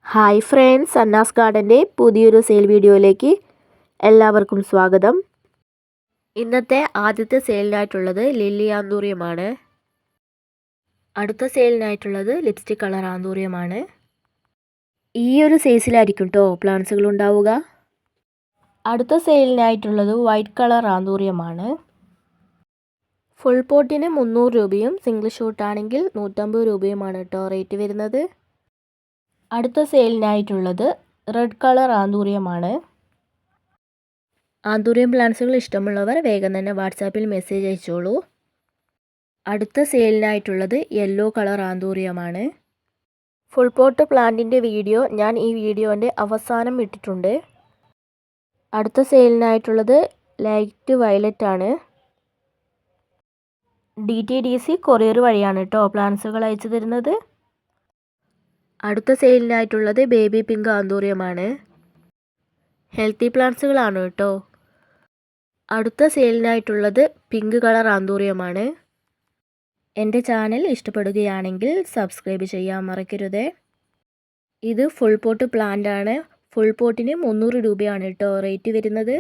Hi friends, അന്നാസ് ഗാർഡൻ്റെ പുതിയൊരു sale വീഡിയോയിലേക്ക് എല്ലാവർക്കും സ്വാഗതം. ഇന്നത്തെ ആദ്യത്തെ സെയിലിനായിട്ടുള്ളത് ലില്ലി ആന്തൂറിയമാണ്. അടുത്ത സെയിലിനായിട്ടുള്ളത് ലിപ്സ്റ്റിക് കളർ ആന്തൂറിയമാണ്. ഈ ഒരു സൈസിലായിരിക്കും കേട്ടോ പ്ലാന്റ്സുകൾ ഉണ്ടാവുക. അടുത്ത സെയിലിനായിട്ടുള്ളത് വൈറ്റ് കളർ ആന്തൂറിയമാണ്. ഫുൾ പോട്ടിന് 300 രൂപയും സിംഗിൾ ഷോട്ടാണെങ്കിൽ 150 രൂപയുമാണ് കേട്ടോ റേറ്റ് വരുന്നത്. അടുത്ത സെയിലിനായിട്ടുള്ളത് റെഡ് കളർ ആന്തൂറിയമാണ്. ആന്തൂറിയം പ്ലാന്റ്സുകൾ ഇഷ്ടമുള്ളവർ വേഗം തന്നെ വാട്സാപ്പിൽ മെസ്സേജ് അയച്ചോളൂ. അടുത്ത സെയിലിനായിട്ടുള്ളത് യെല്ലോ കളർ ആന്തൂറിയമാണ്. ഫുൾ പോട്ട് പ്ലാന്റിൻ്റെ വീഡിയോ ഞാൻ ഈ വീഡിയോൻ്റെ അവസാനം ഇട്ടിട്ടുണ്ട്. അടുത്ത സെയിലിനായിട്ടുള്ളത് ലൈറ്റ് വയലറ്റ് ആണ്. DTDC കൊറിയർ വഴിയാണ് കേട്ടോ പ്ലാന്റ്സുകൾ അയച്ചു തരുന്നത്. അടുത്ത സെയിലിനായിട്ടുള്ളത് ബേബി പിങ്ക് ആന്തൂറിയമാണ്. ഹെൽത്തി പ്ലാന്റ്സുകളാണ് കേട്ടോ. അടുത്ത സെയിലിനായിട്ടുള്ളത് പിങ്ക് കളർ ആന്തൂറിയമാണ്. എൻ്റെ ചാനൽ ഇഷ്ടപ്പെടുകയാണെങ്കിൽ സബ്സ്ക്രൈബ് ചെയ്യാൻ മറക്കരുതേ. ഇത് ഫുൾ പോട്ട് പ്ലാന്റ് ആണ്. ഫുൾ പോട്ടിന് 300 രൂപയാണ് കേട്ടോ റേറ്റ് വരുന്നത്.